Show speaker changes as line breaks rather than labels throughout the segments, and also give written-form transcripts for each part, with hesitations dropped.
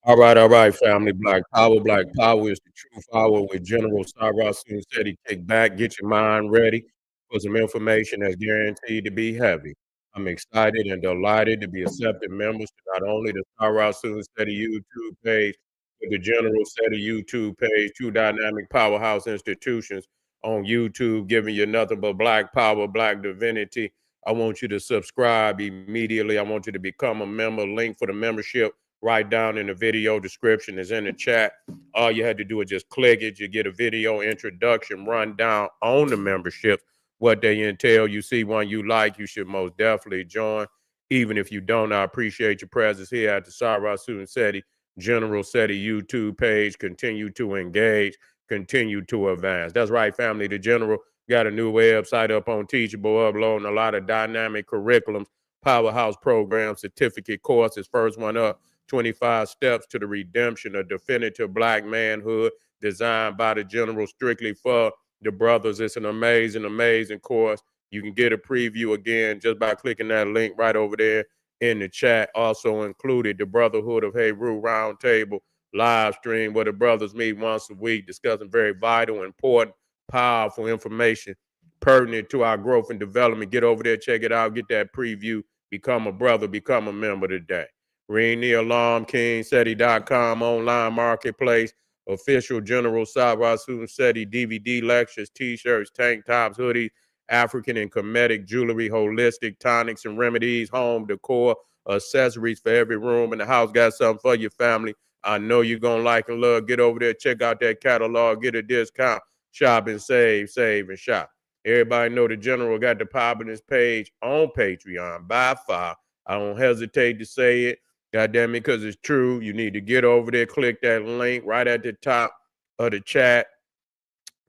All right, family. Black Power. Black Power is the truth hour with General Cyrus said he kick back, get your mind ready for some information that's guaranteed to be heavy. I'm excited and delighted to be accepted members to not only the Cyrus Steady YouTube page, but the General Steady YouTube page, two dynamic powerhouse institutions on YouTube, giving you nothing but black power, black divinity. I want you to subscribe immediately. I want you to become a member. Link for the membership right down in the video description is in the chat. All you had to do is just click it. You get a video introduction rundown on the membership, what they entail. You see one you like, you should most definitely join. Even if you don't, I appreciate your presence here at the Cyrus Seti General Seti YouTube page. Continue to engage, continue to advance. That's right, family. The General got a new website up on Teachable, uploading a lot of dynamic curriculums, powerhouse programs, certificate courses. First one up, 25 Steps to the Redemption of Definitive Black Manhood, designed by the General strictly for the brothers. It's an amazing, amazing course. You can get a preview again just by clicking that link right over there in the chat. Also included the Brotherhood of Heru Roundtable live stream where the brothers meet once a week discussing very vital, important, powerful information pertinent to our growth and development. Get over there, check it out, get that preview, become a brother, become a member today. Ring the alarm, KingSeti.com, online marketplace, official General Cyrus Seti DVD lectures, t-shirts, tank tops, hoodies, African and Kemetic jewelry, holistic tonics and remedies, home decor, accessories for every room in the house. Got something for your family. I know you're going to like and love. Get over there, check out that catalog, get a discount, shop and save and shop. Everybody know the General got the Poppiness page on Patreon by far. I don't hesitate to say it. God damn it, because it's true. You need to get over there, click that link right at the top of the chat.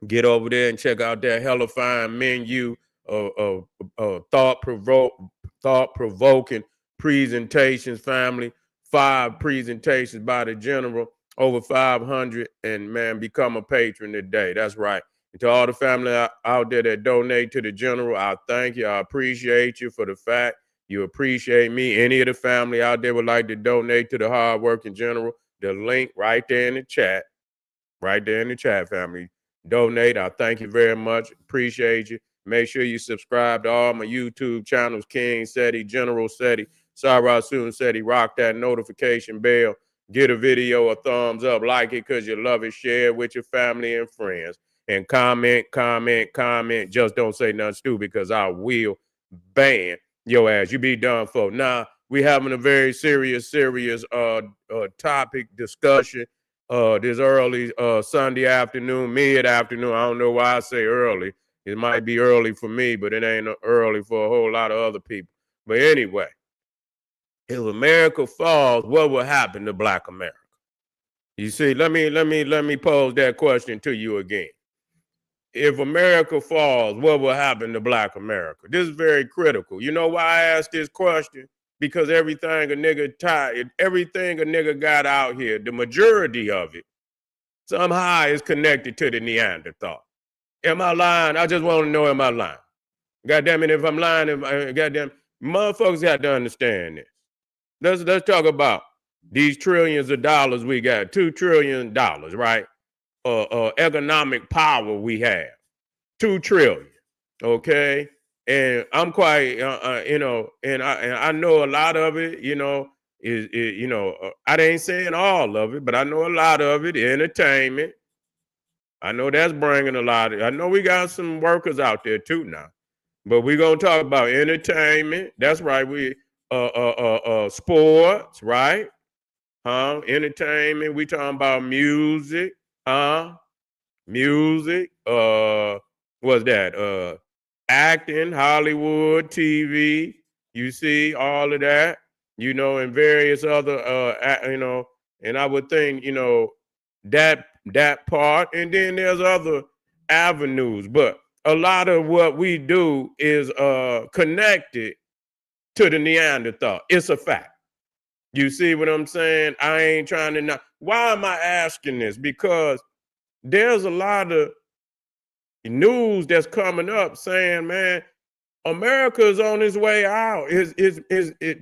Get over there and check out that hella fine menu of thought-provoking presentations, family. 5 presentations by the General, over 500, and man, become a patron today. That's right. And to all the family out there that donate to the General, I thank you. I appreciate you for the fact you appreciate me. Any of the family out there would like to donate to the hardworking General, the link right there in the chat. Right there in the chat, family. Donate. I thank you very much. Appreciate you. Make sure you subscribe to all my YouTube channels, King Seti, General Seti, Cyrus Seti. Rock that notification bell. Get a video a thumbs up. Like it because you love it. Share it with your family and friends. And comment. Just don't say nothing stupid because I will ban your ass. You be done for. Now, we having a very serious topic discussion this early Sunday afternoon, mid-afternoon. I don't know why I say early. It might be early for me, but it ain't early for a whole lot of other people. But anyway, if America falls, what will happen to Black America? You see, let me pose that question to you again. If America falls, what will happen to Black America? This is very critical. You know why I asked this question? Because everything a nigga got out here, the majority of it, somehow is connected to the Neanderthal. Am I lying? I just want to know, am I lying? God damn it, if I'm lying, goddamn, motherfuckers got to understand this. Let's talk about these trillions of dollars we got, $2 trillion, right? Economic power we have, 2 trillion, okay? And I'm quite, and I know a lot of it, I ain't saying all of it, but I know a lot of it, entertainment. I know that's bringing a lot of, I know we got some workers out there too now, but we're going to talk about entertainment. That's right. Sports, right? Entertainment. We talking about music, music, what's that? Acting, Hollywood, TV, you see all of that, and various other, and I would think, that part, and then there's other avenues, but a lot of what we do is connected to the Neanderthal. It's a fact. You see what I'm saying? I ain't trying to not. Why am I asking this? Because there's a lot of news that's coming up saying, man, America is on its way out.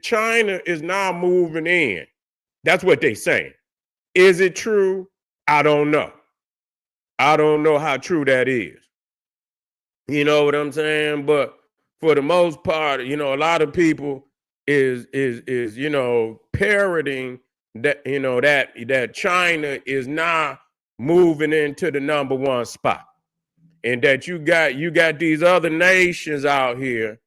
China is now moving in. That's what they saying. Is it true? I don't know. I don't know how true that is. You know what I'm saying? But for the most part, a lot of people is parroting that that China is now moving into the number one spot, and that you got these other nations out here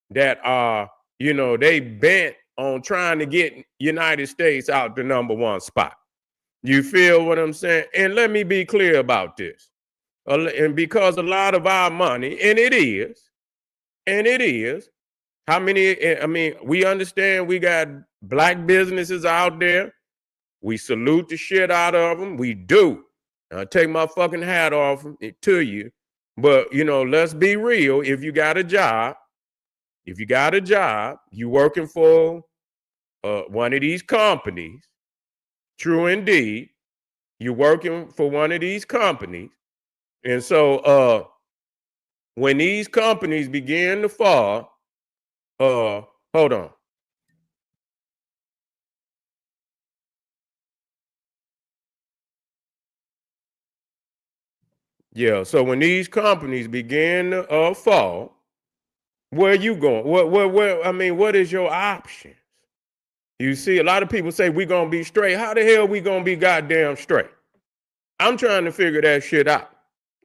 that are they bent on trying to get United States out the number one spot. You feel what I'm saying? And let me be clear about this. And because a lot of our money, and it is, how many, I mean, we understand we got black businesses out there. We salute the shit out of them. We do. I take my fucking hat off to you. But, let's be real. If you got a job, you working for one of these companies, true indeed, you're working for one of these companies. And so when these companies begin to fall, hold on. Yeah, so when these companies begin to fall, where you going? I mean, what is your options? You see, a lot of people say we're gonna be straight. How the hell we gonna be goddamn straight? I'm trying to figure that shit out.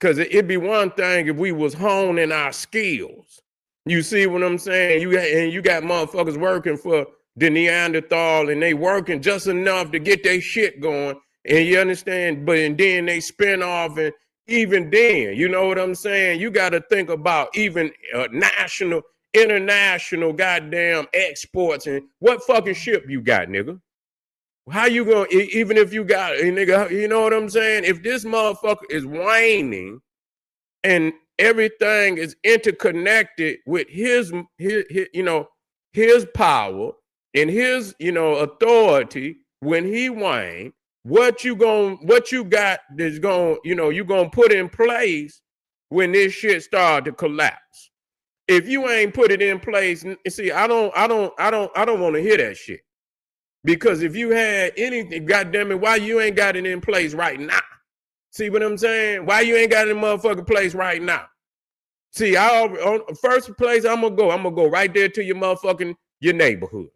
Cause it'd be one thing if we was honing our skills. You see what I'm saying? You got motherfuckers working for the Neanderthal, and they working just enough to get their shit going. And you understand, and then they spin off, and even then, you know what I'm saying? You got to think about even national, international goddamn exports, and what fucking ship you got, nigga? How you gonna, even if you got a nigga, you know what I'm saying? If this motherfucker is whining and everything is interconnected with his power and his authority, when he whine, what you got is going, you gonna put in place when this shit start to collapse. If you ain't put it in place, see, I don't want to hear that shit. Because if you had anything, goddamn it, why you ain't got it in place right now? See what I'm saying? Why you ain't got it in motherfucking place right now? See, first place I'm gonna go right there to your neighborhood.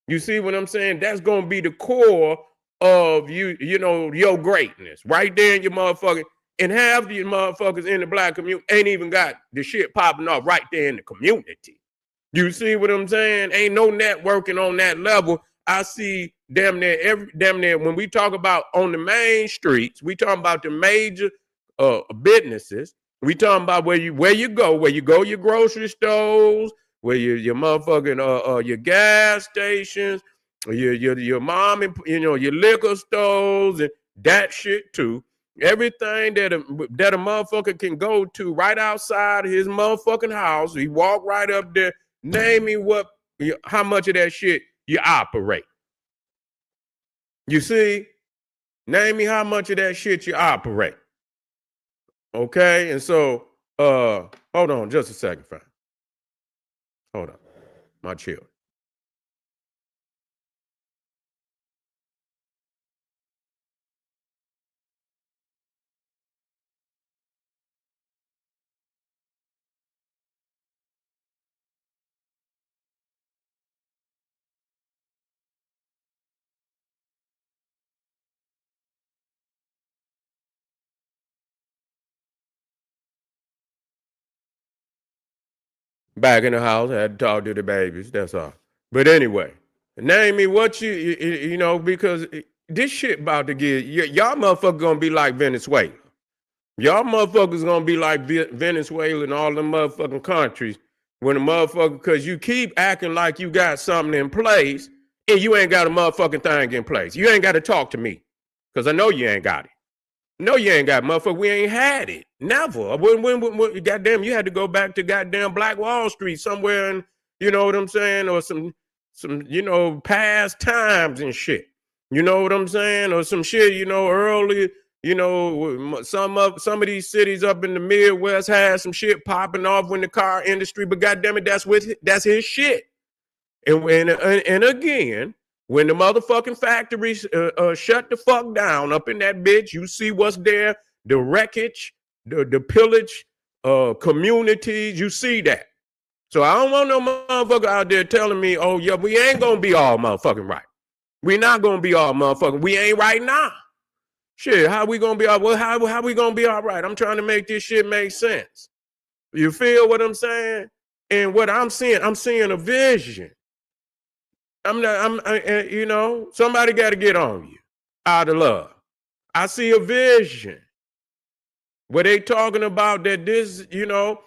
You see what I'm saying? That's gonna be the core of your greatness, right there in your motherfucking. And half of you motherfuckers in the black community ain't even got the shit popping off right there in the community. You see what I'm saying? Ain't no networking on that level. I see damn near when we talk about on the main streets, we talking about the major businesses. We talking about where you go your grocery stores, where your motherfucking your gas stations, your mom and your liquor stores and that shit too. Everything that a motherfucker can go to right outside his motherfucking house. He walk right up there. Name me how much of that shit you operate. You see? Name me how much of that shit you operate. Okay? And so, hold on just a second, fam. Hold on. My chill. Back in the house, I had to talk to the babies. That's all. But anyway, name me what because this shit about to get y'all motherfuckers gonna be like Venezuela. Y'all motherfuckers gonna be like Venezuela and all the motherfucking countries when the motherfucker, because you keep acting like you got something in place and you ain't got a motherfucking thing in place. You ain't got to talk to me because I know you ain't got it. No, you ain't got it, motherfucker. We ain't had it. Never. When goddamn, you had to go back to goddamn Black Wall Street somewhere, and you know what I'm saying, or some past times and shit. You know what I'm saying, or some shit. Early. Some of these cities up in the Midwest had some shit popping off when the car industry. But goddamn it, that's his shit. And again, When the motherfucking factories shut the fuck down up in that bitch, you see what's there, the wreckage, the pillage, communities, you see that. So I don't want no motherfucker out there telling me, oh yeah, we ain't gonna be all motherfucking right. We not gonna be all motherfucking, we ain't right now. Shit, how we gonna be all, well, how we gonna be all right? I'm trying to make this shit make sense. You feel what I'm saying? And what I'm seeing a vision. You know, somebody got to get on you out of love. I see a vision where they talking about that this, you know,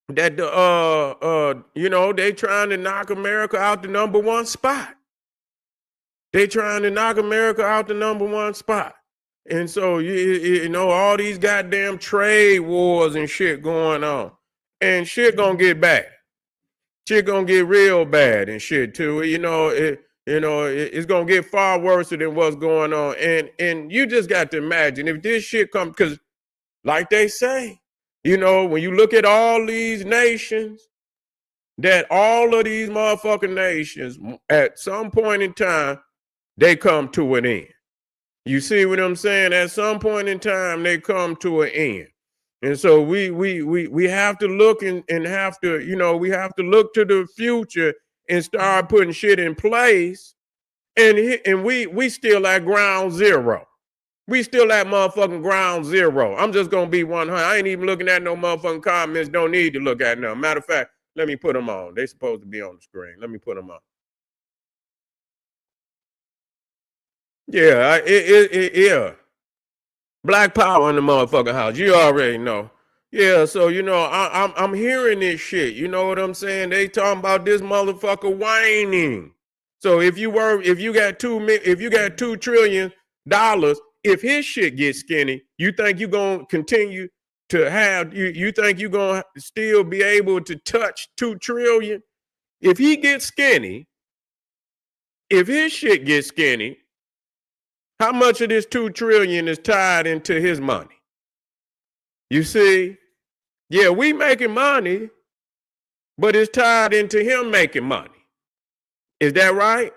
that the you know, they trying to knock America out the #1 spot. They trying to knock America out the #1 spot. And so you know, all these goddamn trade wars and shit going on. And shit gonna get bad. Shit gonna get real bad and shit too. It's gonna get far worse than what's going on. And you just got to imagine if this shit comes, because like they say, you know, when you look at all these nations, that all of these motherfucking nations, at some point in time, they come to an end. You see what I'm saying? At some point in time, they come to an end. And so we have to look and have to, you know, we have to look to the future and start putting shit in place. And we still at ground zero. We still at motherfucking ground zero. I'm just gonna be 100. I ain't even looking at no motherfucking comments. Don't need to look at them. Matter of fact, let me put them on. They supposed to be on the screen. Let me put them on. Yeah, yeah. Black power in the motherfucking house. You already know. Yeah, so you know, I'm hearing this shit. You know what I'm saying? They talking about this motherfucker whining. So if you got $2 trillion, if his shit gets skinny, you think you gonna continue to have you think you gonna still be able to touch 2 trillion? If he gets skinny, if his shit gets skinny, how much of this 2 trillion is tied into his money? You see? Yeah, we making money, but it's tied into him making money. Is that right?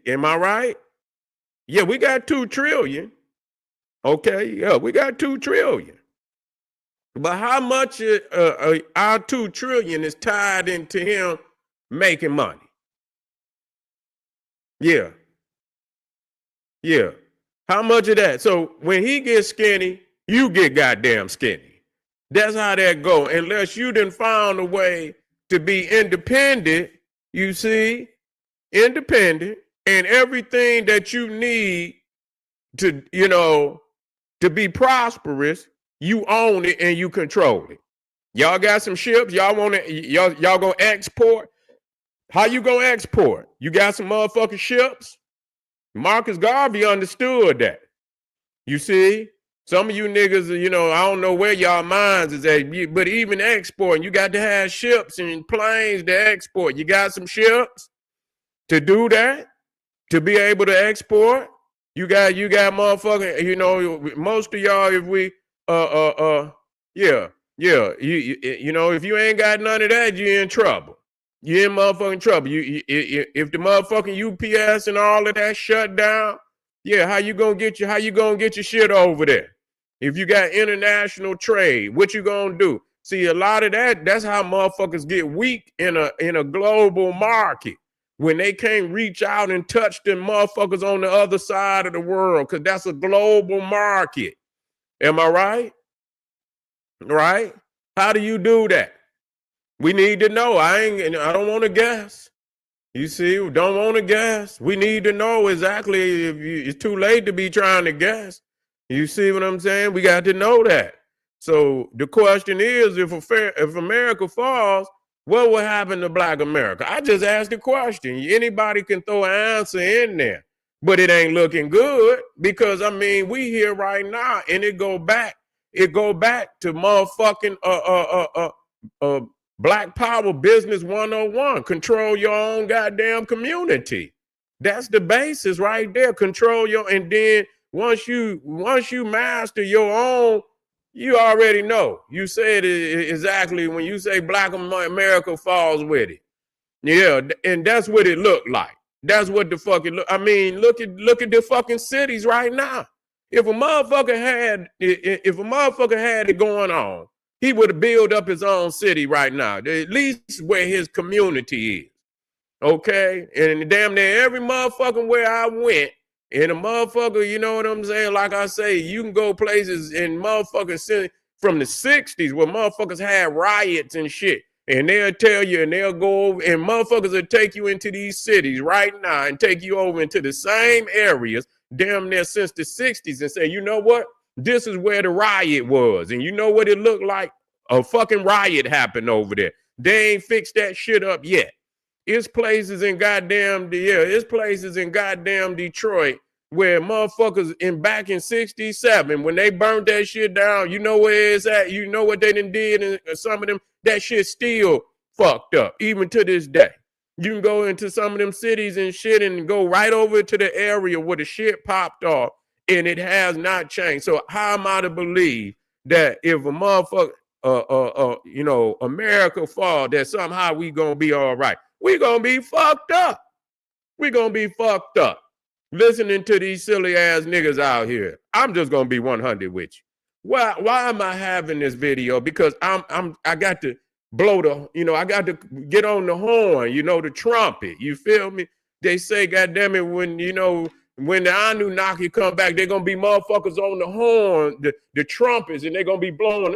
Am I right? Yeah, we got 2 trillion. Okay, yeah, we got 2 trillion. But how much our 2 trillion is tied into him making money? Yeah. Yeah. How much of that? So when he gets skinny, you get goddamn skinny. That's how that go. Unless you done found a way to be independent, you see, independent, and everything that you need to, you know, to be prosperous, you own it and you control it. Y'all got some ships. Y'all want to, y'all gonna export? How you gonna export? You got some motherfucking ships? Marcus Garvey understood that. You see? Some of you niggas, you know, I don't know where y'all minds is at, but even exporting, you got to have ships and planes to export. You got some ships to do that, to be able to export. You got motherfucking, you know, most of y'all, if we, yeah, you know, if you ain't got none of that, you're in trouble. You're in motherfucking trouble. If the motherfucking UPS and all of that shut down, yeah, how you gonna get your shit over there? If you got international trade, what you gonna do? See, a lot of that's how motherfuckers get weak in a global market when they can't reach out and touch them motherfuckers on the other side of the world, because that's a global market. Am I right? Right? How do you do that? We need to know. I don't want to guess. You see, we don't want to guess. We need to know exactly. It's too late to be trying to guess. You see what I'm saying? We got to know that. So the question is, if America falls, what will happen to Black America? I just asked the question. Anybody can throw an answer in there, but it ain't looking good, because I mean, we here right now, and it go back to motherfucking Black Power Business 101. Control your own goddamn community. That's the basis right there. Control your, and then once you master your own, you already know. You said it exactly when you say Black America falls with it. Yeah, and that's what it looked like. That's what the fucking, I mean, look at the fucking cities right now. If a motherfucker had it going on, he would have built up his own city right now, at least where his community is. Okay, and damn near every motherfucking where I went, and a motherfucker, you know what I'm saying? Like I say, you can go places in motherfucking from the 60s where motherfuckers had riots and shit. And they'll tell you, and they'll go over, and motherfuckers will take you into these cities right now and take you over into the same areas damn near since the 60s and say, you know what? This is where the riot was. And you know what it looked like? A fucking riot happened over there. They ain't fixed that shit up yet. It's places in goddamn Detroit where motherfuckers back in 67, when they burned that shit down, you know where it's at, you know what they done did, and some of them, that shit still fucked up, even to this day. You can go into some of them cities and shit and go right over to the area where the shit popped off, and it has not changed. So how am I to believe that if a motherfucker, you know, America fall, that somehow we gonna be all right? We gonna be fucked up. We gonna be fucked up. Listening to these silly ass niggas out here. I'm just gonna be 100 with you. Why am I having this video? Because I got to blow the, you know, I got to get on the horn, you know, the trumpet. You feel me? They say, goddamn it, when, you know, when the Anunnaki come back, they're gonna be motherfuckers on the horn, the trumpets, and they're gonna be blowing,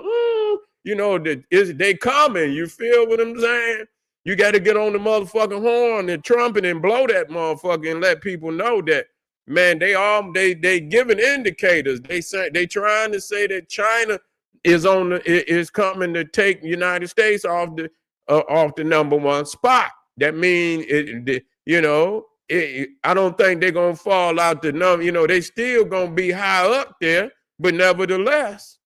you know, they coming. You feel what I'm saying? You got to get on the motherfucking horn and trumpet and blow that motherfucker and let people know that, man, they giving indicators. They trying to say that China is coming to take the United States off the #1 spot. That means I don't think they're gonna fall out the number. You know, they still gonna be high up there, but nevertheless,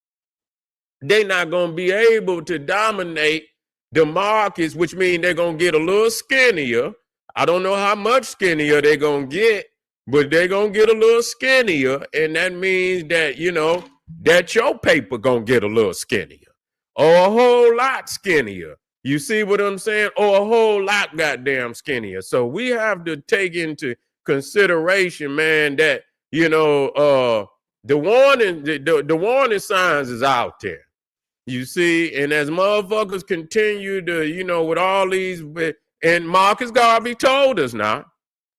they're not gonna be able to dominate the markets, which means they're gonna get a little skinnier. I don't know how much skinnier they're gonna get, but they're gonna get a little skinnier, and that means that, you know, that your paper gonna get a little skinnier, or a whole lot skinnier. You see what I'm saying? Or a whole lot goddamn skinnier. So we have to take into consideration, man, that, you know, the warning signs is out there. You see, and as motherfuckers continue to, you know, with all these, and Marcus Garvey told us now.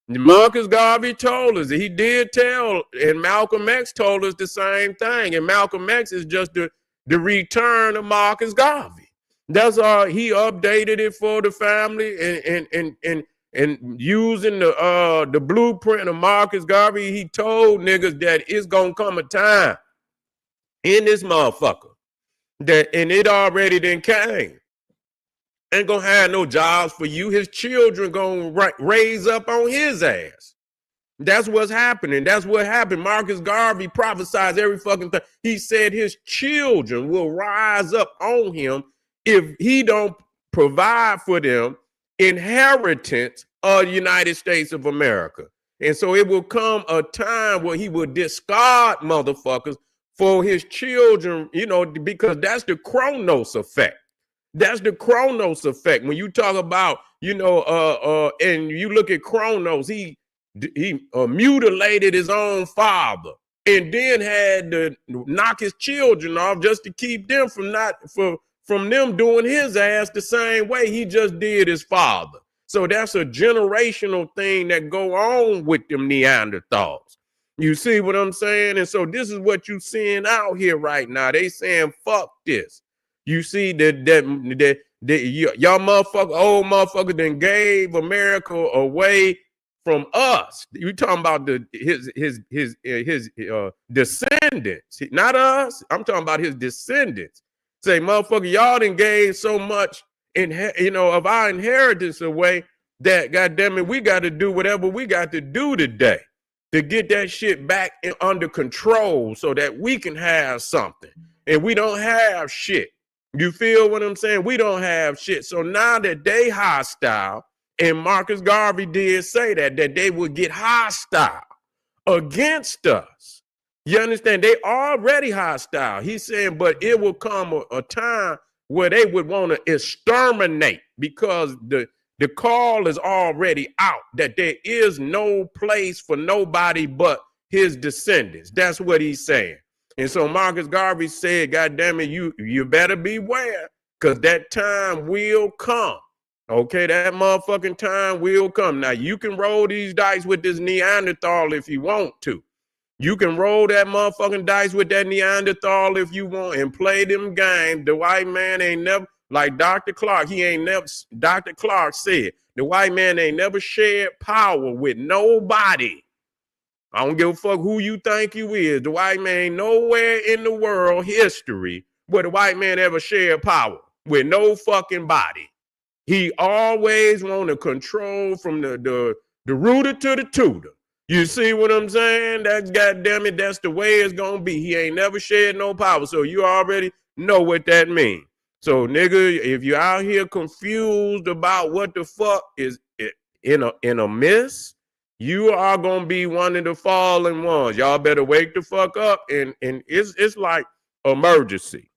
Marcus Garvey told us, he did tell, and Malcolm X told us the same thing. And Malcolm X is just the return of Marcus Garvey. That's all. He updated it for the family, and using the blueprint of Marcus Garvey, he told niggas that it's gonna come a time in this motherfucker that, and it already then came. Ain't gonna have no jobs for you. His children gonna raise up on his ass. That's what's happening. That's what happened. Marcus Garvey prophesied every fucking thing. He said his children will rise up on him if he don't provide for them inheritance of the United States of America. And so it will come a time where he will discard motherfuckers for his children, you know, because that's the Chronos effect. That's the Chronos effect. When you talk about, you know, and you look at Chronos, he mutilated his own father and then had to knock his children off just to keep them from them doing his ass the same way he just did his father. So that's a generational thing that go on with them Neanderthals. You see what I'm saying? And so this is what you seeing out here right now. They saying, fuck this. You see that y'all motherfucker, old motherfucker then gave America away from us. You talking about his descendants, not us. I'm talking about his descendants. Say, motherfucker, y'all done gave so much of our inheritance away that, goddamn it, we got to do whatever we got to do today to get that shit back under control so that we can have something. And we don't have shit. You feel what I'm saying? We don't have shit. So now that they hostile, and Marcus Garvey did say that they would get hostile against us. You understand? They already hostile. He's saying, but it will come a time where they would want to exterminate, because The call is already out that there is no place for nobody but his descendants. That's what he's saying. And so Marcus Garvey said, God damn it, you better beware, because that time will come. Okay, that motherfucking time will come. Now, you can roll these dice with this Neanderthal if you want to. You can roll that motherfucking dice with that Neanderthal if you want and play them games. The white man ain't never, like Dr. Clark, Dr. Clark said, the white man ain't never shared power with nobody. I don't give a fuck who you think you is. The white man ain't nowhere in the world history where the white man ever shared power with no fucking body. He always want to control from the rooter to the tutor. You see what I'm saying? That's goddamn it. That's the way it's gonna be. He ain't never shared no power, so you already know what that means. So, nigga, if you're out here confused about what the fuck is in a miss, you are gonna be one of the fallen ones. Y'all better wake the fuck up, and it's like emergency.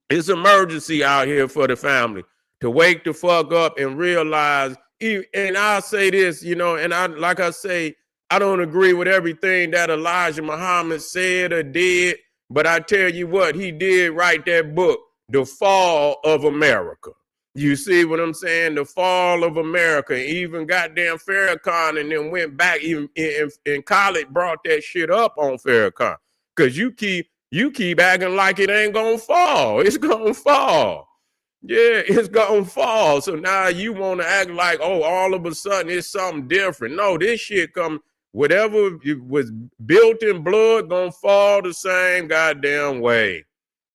It's emergency out here for the family to wake the fuck up and realize. And I'll say this, and like I say, I don't agree with everything that Elijah Muhammad said or did, but I tell you what, he did write that book, The Fall of America. You see what I'm saying? The Fall of America. Even goddamn Farrakhan and then went back, even in college, brought that shit up on Farrakhan. Because you keep acting like it ain't gonna fall. It's gonna fall. Yeah, it's gonna fall. So now you want to act like, oh, all of a sudden it's something different. No, this shit come, whatever was built in blood gonna fall the same goddamn way.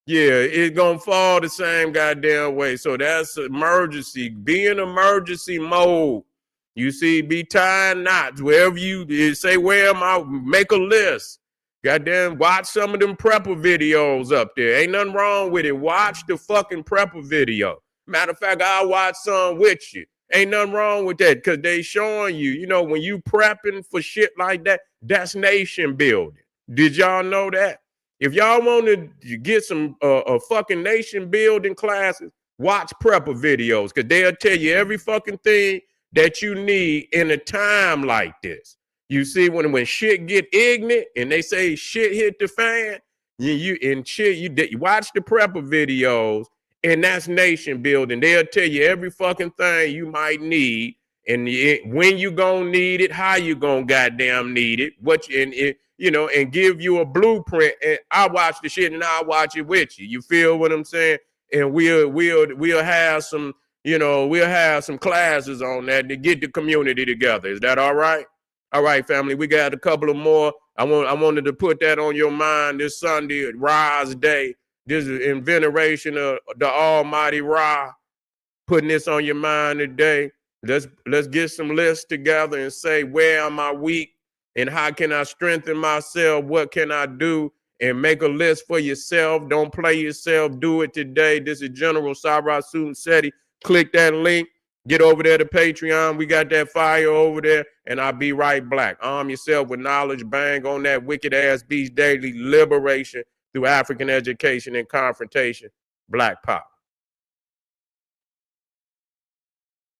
Yeah, it's gonna fall the same goddamn way. So that's emergency. Be in emergency mode. You see, be tying knots. Wherever you say, where am I? Make a list. Goddamn, watch some of them prepper videos up there. Ain't nothing wrong with it. Watch the fucking prepper video. Matter of fact, I'll watch some with you. Ain't nothing wrong with that, because they showing you, when you prepping for shit like that, that's nation building. Did y'all know that? If y'all want to get some fucking nation building classes, watch prepper videos, because they'll tell you every fucking thing that you need in a time like this. You see, when shit get ignorant and they say shit hit the fan, you watch the prepper videos, and that's nation building. They'll tell you every fucking thing you might need, and when you gonna need it, how you gonna goddamn need it, and give you a blueprint. And I watch the shit and I watch it with you. You feel what I'm saying? And we'll have some, we'll have some classes on that to get the community together. Is that all right? All right, family. We got a couple of more. I wanted to put that on your mind this Sunday, Ra's Day. This is in veneration of the Almighty Ra. Putting this on your mind today. Let's get some lists together and say, where am I weak? And how can I strengthen myself? What can I do? And make a list for yourself. Don't play yourself. Do it today. This is General Cyrus Seti. Click that link. Get over there to Patreon. We got that fire over there. And I'll be right back. Arm yourself with knowledge. Bang on that wicked ass beast daily liberation through African education and confrontation. Black Pop.